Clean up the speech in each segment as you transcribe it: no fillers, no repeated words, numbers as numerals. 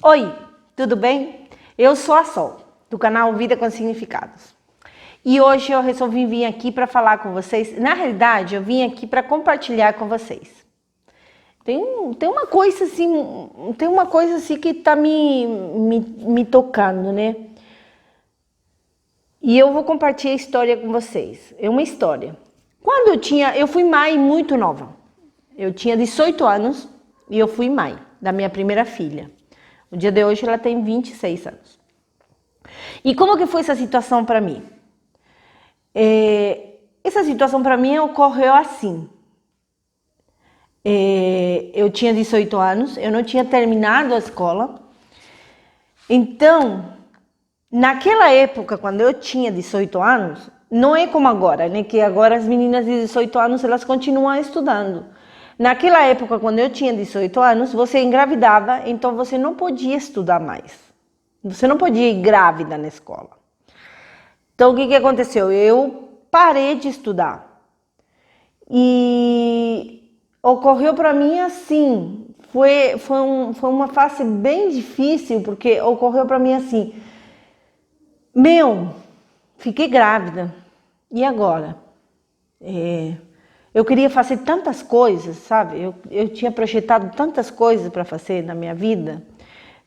Oi, tudo bem? Eu sou a Sol, do canal Vida com Significados. E hoje eu resolvi vir aqui para falar com vocês. Na realidade, eu vim aqui para compartilhar com vocês. Tem uma coisa assim que tá me tocando, né? E eu vou compartilhar a história com vocês. É uma história. Eu fui mãe muito nova. Eu tinha 18 anos e eu fui mãe da minha primeira filha. O dia de hoje ela tem 26 anos. E como que foi essa situação para mim? Essa situação para mim ocorreu assim. Eu tinha 18 anos, eu não tinha terminado a escola. Então, naquela época, quando eu tinha 18 anos, não é como agora, né? Que agora as meninas de 18 anos, elas continuam estudando. Naquela época, quando eu tinha 18 anos, você engravidava, então você não podia estudar mais. Você não podia ir grávida na escola. Então, o que aconteceu? Eu parei de estudar. E ocorreu para mim assim, foi uma fase bem difícil, porque ocorreu para mim assim, fiquei grávida, e agora? Eu queria fazer tantas coisas, sabe? Eu tinha projetado tantas coisas para fazer na minha vida,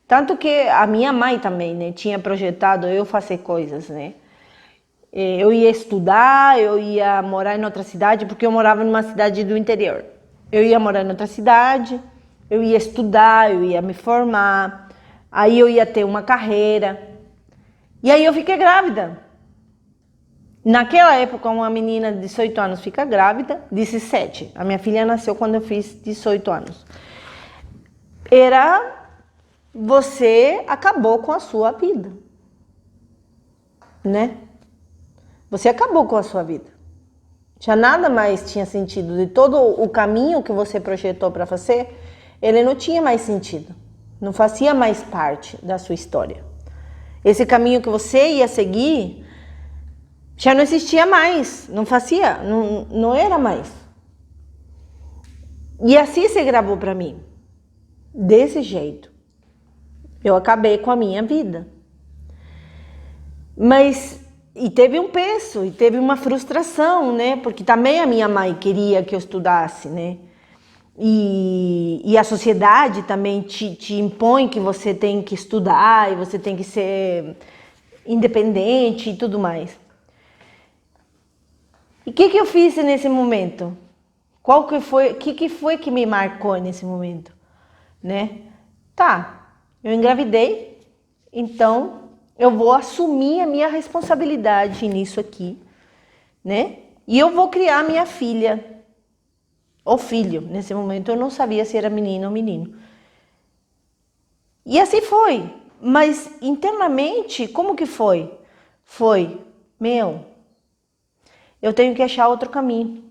tanto que a minha mãe também, né, tinha projetado eu fazer coisas, né? Eu ia estudar, eu ia morar em outra cidade, porque eu morava numa cidade do interior. Eu ia morar em outra cidade, eu ia estudar, eu ia me formar, aí eu ia ter uma carreira. E aí eu fiquei grávida. Naquela época, uma menina de 18 anos fica grávida, 17. A minha filha nasceu quando eu fiz 18 anos. Você acabou com a sua vida, né? Você acabou com a sua vida. Já nada mais tinha sentido. De todo o caminho que você projetou para fazer, ele não tinha mais sentido. Não fazia mais parte da sua história. Esse caminho que você ia seguir já não existia mais. Não era mais. E assim se gravou para mim. Desse jeito. Eu acabei com a minha vida. E teve um peso, e teve uma frustração, né? Porque também a minha mãe queria que eu estudasse, né? E a sociedade também te impõe que você tem que estudar, e você tem que ser independente e tudo mais. E o que eu fiz nesse momento? O que foi que me marcou nesse momento? Né? Tá, eu engravidei, então eu vou assumir a minha responsabilidade nisso aqui, né? E eu vou criar minha filha, ou filho. Nesse momento eu não sabia se era menino ou menino. E assim foi. Mas internamente, como que foi? Eu tenho que achar outro caminho.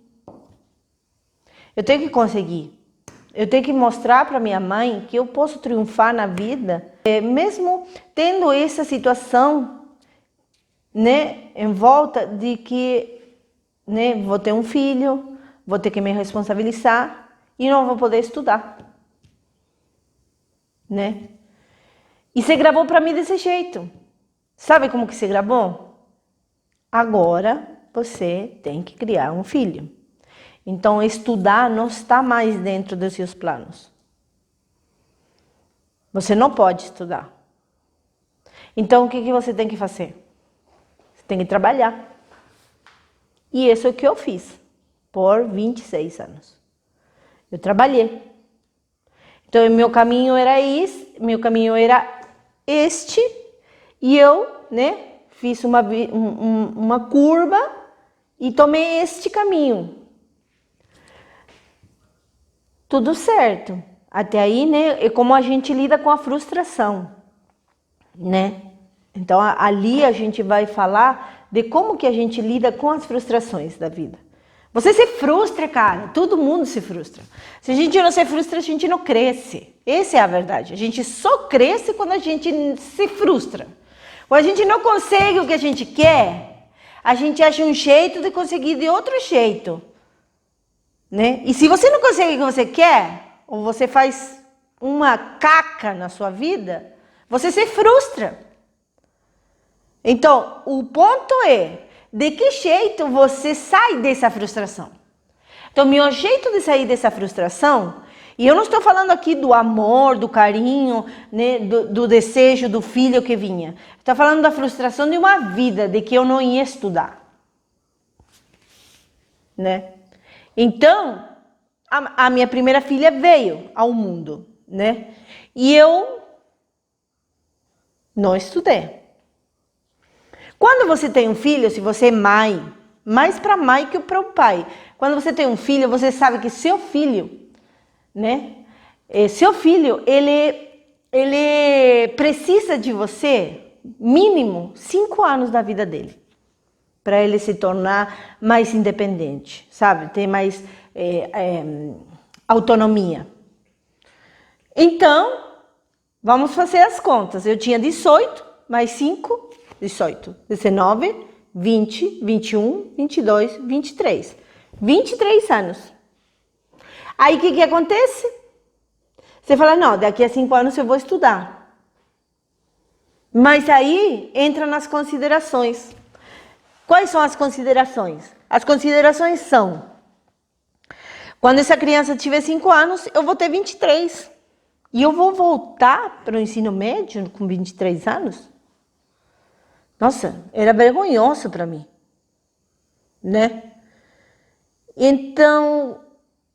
Eu tenho que conseguir. Eu tenho que mostrar para minha mãe que eu posso triunfar na vida, mesmo tendo essa situação, né, em volta de que, né, vou ter um filho, vou ter que me responsabilizar e não vou poder estudar, né? E se gravou para mim desse jeito. Sabe como que se gravou? Agora você tem que criar um filho. Então, estudar não está mais dentro dos seus planos. Você não pode estudar. Então, o que você tem que fazer? Você tem que trabalhar. E isso é o que eu fiz por 26 anos. Eu trabalhei. Então, meu caminho era este, e eu, né, fiz uma curva e tomei este caminho. Tudo certo. Até aí, né, é como a gente lida com a frustração, né? Então, ali a gente vai falar de como que a gente lida com as frustrações da vida. Você se frustra, cara. Todo mundo se frustra. Se a gente não se frustra, a gente não cresce. Essa é a verdade. A gente só cresce quando a gente se frustra. Quando a gente não consegue o que a gente quer, a gente acha um jeito de conseguir de outro jeito. Né? E se você não consegue o que você quer, ou você faz uma caca na sua vida, Você se frustra. Então, o ponto é, de que jeito você sai dessa frustração? Então, meu jeito de sair dessa frustração, e eu não estou falando aqui do amor, do carinho, né, do desejo do filho que vinha. Estou falando da frustração de uma vida, de que eu não ia estudar. Né? Então, a minha primeira filha veio ao mundo, né? E eu não estudei. Quando você tem um filho, se você é mãe, mais para mãe que para o pai. Quando você tem um filho, você sabe que seu filho, né? Seu filho, ele precisa de você, mínimo 5 anos da vida dele, para ele se tornar mais independente, sabe? Ter mais autonomia. Então, vamos fazer as contas. Eu tinha 18, mais 5, 18, 19, 20, 21, 22, 23. 23 anos. Aí o que acontece? Você fala, não, daqui a 5 anos eu vou estudar. Mas aí entra nas considerações. Quais são as considerações? As considerações são, quando essa criança tiver 5 anos, eu vou ter 23. E eu vou voltar para o ensino médio com 23 anos? Nossa, era vergonhoso para mim, né? Então,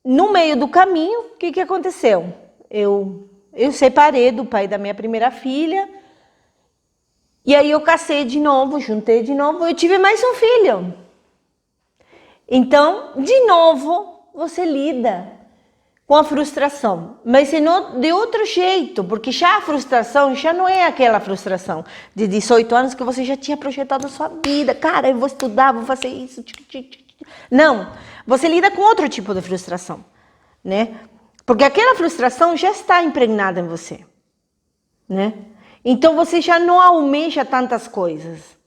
no meio do caminho, o que aconteceu? Eu separei do pai da minha primeira filha, e aí eu casei de novo, juntei de novo, eu tive mais um filho. Então, de novo, você lida com a frustração, mas de outro jeito, porque já a frustração já não é aquela frustração de 18 anos que você já tinha projetado a sua vida. Cara, eu vou estudar, vou fazer isso. Não, você lida com outro tipo de frustração, né? Porque aquela frustração já está impregnada em você, né? Então você já não almeja tantas coisas.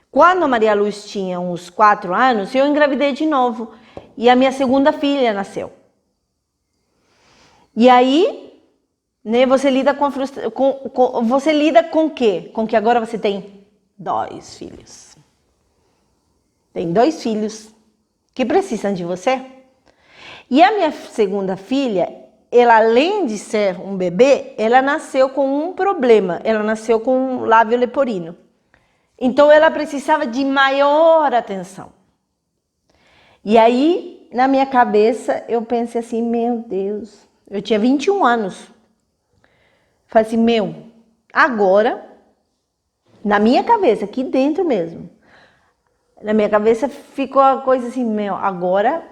Quando a Maria Luz tinha uns 4 anos, eu engravidei de novo e a minha segunda filha nasceu. E aí, né, você lida com a frustração, você lida com o quê? Com que agora você tem 2 filhos. Tem 2 filhos que precisam de você. E a minha segunda filha, ela além de ser um bebê, ela nasceu com um problema. Ela nasceu com um lábio leporino. Então ela precisava de maior atenção. E aí, na minha cabeça, eu pensei assim, meu Deus, eu tinha 21 anos. Falei assim, agora, na minha cabeça, aqui dentro mesmo, na minha cabeça ficou a coisa assim, agora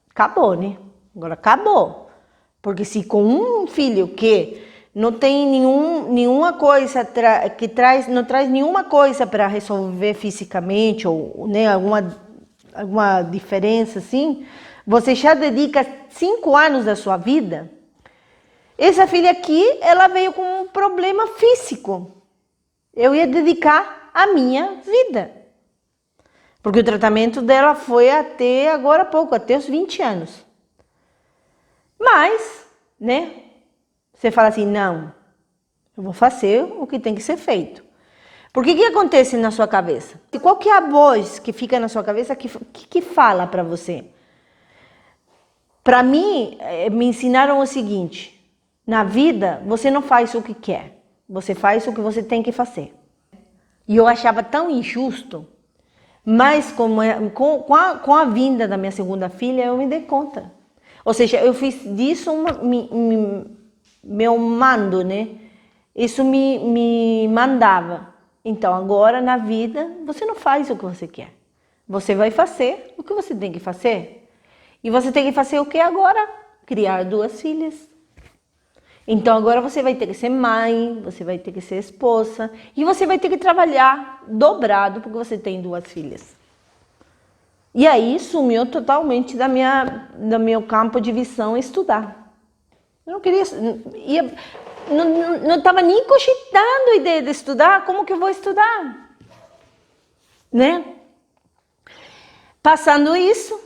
acabou, né? Agora acabou. Porque se com um filho que não tem nenhuma coisa não traz nenhuma coisa para resolver fisicamente ou, né, alguma diferença assim, você já dedica 5 anos da sua vida. Essa filha aqui, ela veio com um problema físico. Eu ia dedicar a minha vida. Porque o tratamento dela foi até agora há pouco, até os 20 anos. Mas, né, você fala assim, não, eu vou fazer o que tem que ser feito. Porque o que acontece na sua cabeça? Qual que é a voz que fica na sua cabeça que fala para você? Para mim, me ensinaram o seguinte, na vida, você não faz o que quer, você faz o que você tem que fazer. E eu achava tão injusto, mas com a vinda da minha segunda filha, eu me dei conta. Ou seja, eu fiz disso meu mando, né? Isso me mandava. Então, agora na vida, você não faz o que você quer. Você vai fazer o que você tem que fazer. E você tem que fazer o que agora? Criar 2 filhas. Então, agora você vai ter que ser mãe, você vai ter que ser esposa. E você vai ter que trabalhar dobrado, porque você tem 2 filhas. E aí, sumiu totalmente do meu campo de visão estudar. Eu não queria... Não estava nem cogitando a ideia de estudar. Como que eu vou estudar? Né? Passando isso,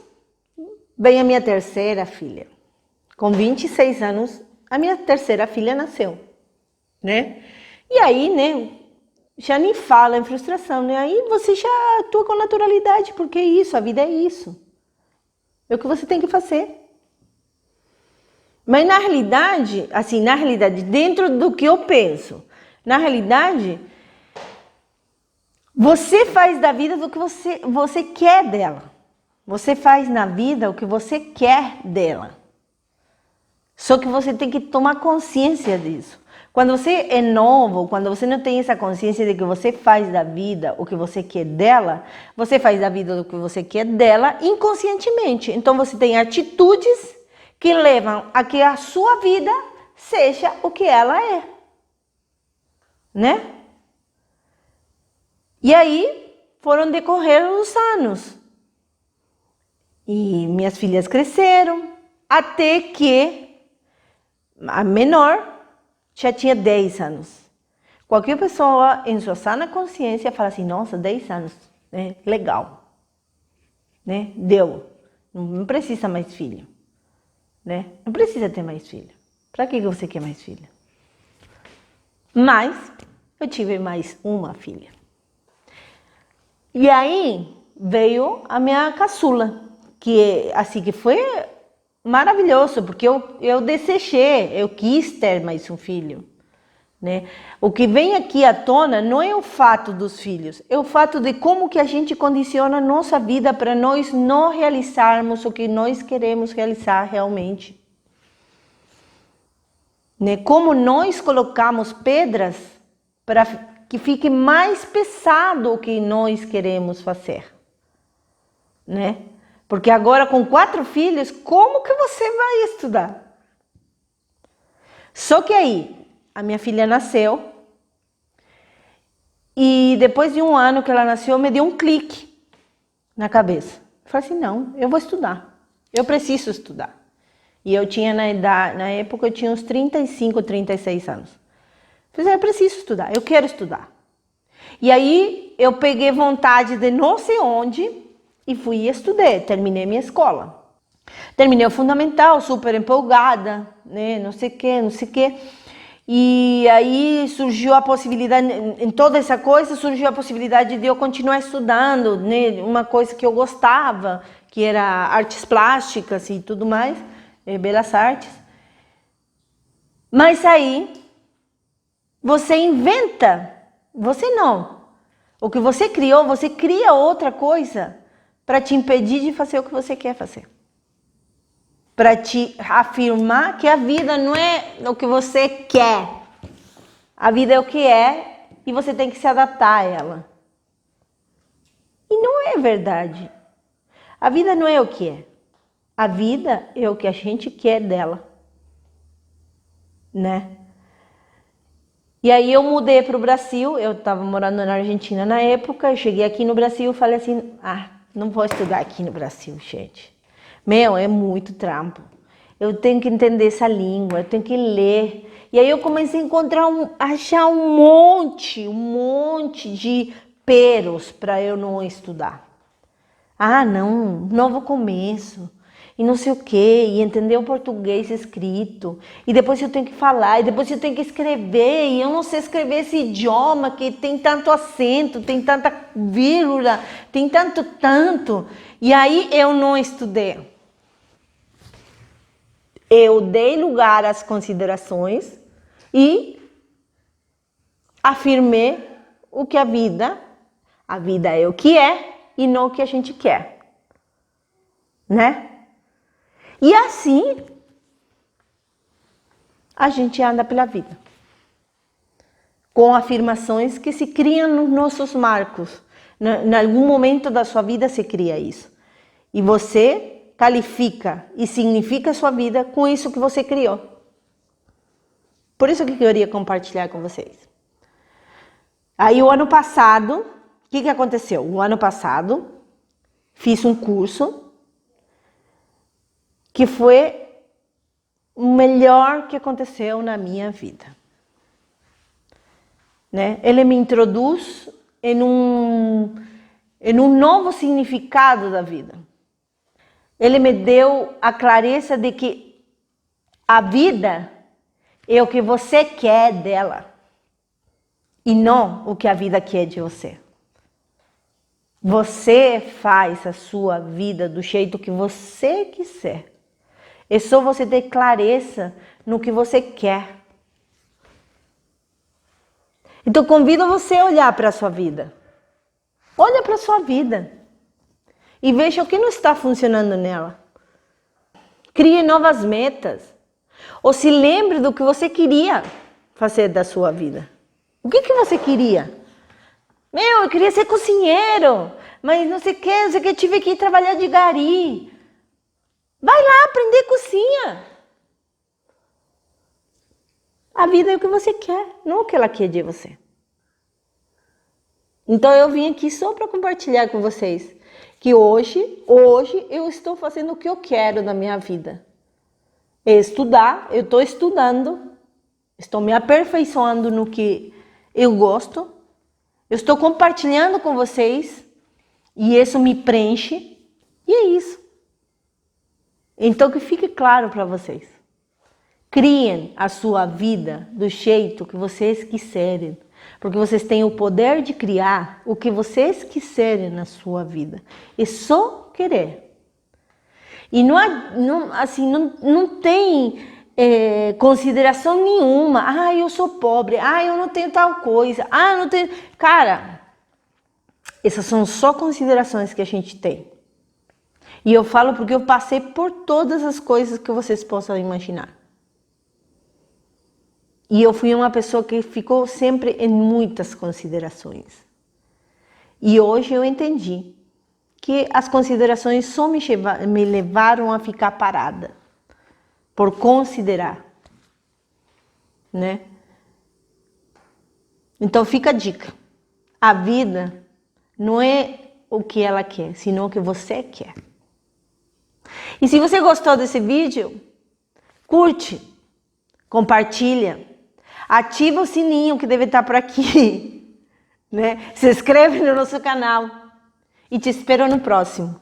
vem a minha terceira filha. Com 26 anos, a minha terceira filha nasceu. Né? E aí, né, já nem fala em frustração, né? Aí você já atua com naturalidade, porque é isso, a vida é isso. É o que você tem que fazer. Mas na realidade, assim, dentro do que eu penso, na realidade, você faz da vida do que você quer dela. Você faz na vida o que você quer dela. Só que você tem que tomar consciência disso. Quando você é novo, quando você não tem essa consciência de que você faz da vida o que você quer dela, você faz da vida o que você quer dela inconscientemente. Então você tem atitudes que levam a que a sua vida seja o que ela é. Né? E aí foram decorrer os anos. E minhas filhas cresceram, até que a menor já tinha 10 anos. Qualquer pessoa em sua sana consciência fala assim, nossa, 10 anos, né? Legal. Né? Deu. Não precisa mais filho. Né? Não precisa ter mais filho. Para que você quer mais filho? Mas eu tive mais uma filha. E aí veio a minha caçula, que assim que foi maravilhoso, porque eu desejei, eu quis ter mais um filho. Né? O que vem aqui à tona não é o fato dos filhos, é o fato de como que a gente condiciona a nossa vida para nós não realizarmos o que nós queremos realizar realmente. Né? Como nós colocamos pedras para que fique mais pesado o que nós queremos fazer. Né? Porque agora com 4 filhos, como que você vai estudar? Só que aí, a minha filha nasceu e depois de um ano que ela nasceu, me deu um clique na cabeça. Eu falei assim, não, eu vou estudar, eu preciso estudar. E eu tinha na época eu tinha uns 35, 36 anos. Eu falei, eu preciso estudar, eu quero estudar. E aí eu peguei vontade de não sei onde e fui e estudei, terminei minha escola. Terminei o fundamental, super empolgada, né, não sei o que. E aí surgiu a possibilidade, em toda essa coisa, surgiu a possibilidade de eu continuar estudando, né? Uma coisa que eu gostava, que era artes plásticas e tudo mais, belas artes. Mas aí, você inventa, você não. O que você criou, você cria outra coisa para te impedir de fazer o que você quer fazer. Para te afirmar que a vida não é o que você quer. A vida é o que é e você tem que se adaptar a ela. E não é verdade. A vida não é o que é. A vida é o que a gente quer dela. Né? E aí eu mudei para o Brasil, eu estava morando na Argentina na época, eu cheguei aqui no Brasil e falei assim, não vou estudar aqui no Brasil, gente. Meu, é muito trampo. Eu tenho que entender essa língua, eu tenho que ler. E aí eu comecei a achar um monte de peros para eu não estudar. Não, novo começo. E não sei o quê, e entender o português escrito. E depois eu tenho que falar, e depois eu tenho que escrever. E eu não sei escrever esse idioma que tem tanto acento, tem tanta vírgula, tem tanto. E aí eu não estudei. Eu dei lugar às considerações e afirmei o que a vida é o que é e não o que a gente quer, né? E assim a gente anda pela vida, com afirmações que se criam nos nossos marcos. Em algum momento da sua vida se cria isso. E você qualifica e significa a sua vida com isso que você criou. Por isso que eu queria compartilhar com vocês. Aí o ano passado, o que aconteceu? O ano passado, fiz um curso que foi o melhor que aconteceu na minha vida. Né? Ele me introduz em um novo significado da vida. Ele me deu a clareza de que a vida é o que você quer dela. e não o que a vida quer de você. Você faz a sua vida do jeito que você quiser. É só você ter clareza no que você quer. Então convido você a olhar para a sua vida. Olha para a sua vida e veja o que não está funcionando nela. Crie novas metas. Ou se lembre do que você queria fazer da sua vida. O que você queria? Eu queria ser cozinheiro, mas não sei o que, tive que ir trabalhar de gari. Vai lá aprender cozinha. A vida é o que você quer, não o que ela quer de você. Então eu vim aqui só para compartilhar com vocês que hoje eu estou fazendo o que eu quero na minha vida. É estudar, eu estou estudando, estou me aperfeiçoando no que eu gosto, eu estou compartilhando com vocês e isso me preenche e é isso. Então que fique claro para vocês. Criem a sua vida do jeito que vocês quiserem. Porque vocês têm o poder de criar o que vocês quiserem na sua vida. É só querer. E não tem consideração nenhuma. Ah, eu sou pobre. Ah, eu não tenho tal coisa. Ah, eu não tenho... Cara, essas são só considerações que a gente tem. E eu falo porque eu passei por todas as coisas que vocês possam imaginar. E eu fui uma pessoa que ficou sempre em muitas considerações. E hoje eu entendi que as considerações só me levaram a ficar parada. Por considerar. Né? Então fica a dica. A vida não é o que ela quer, senão o que você quer. E se você gostou desse vídeo, curte, compartilha. Ativa o sininho que deve estar por aqui, né? Se inscreve no nosso canal e te espero no próximo.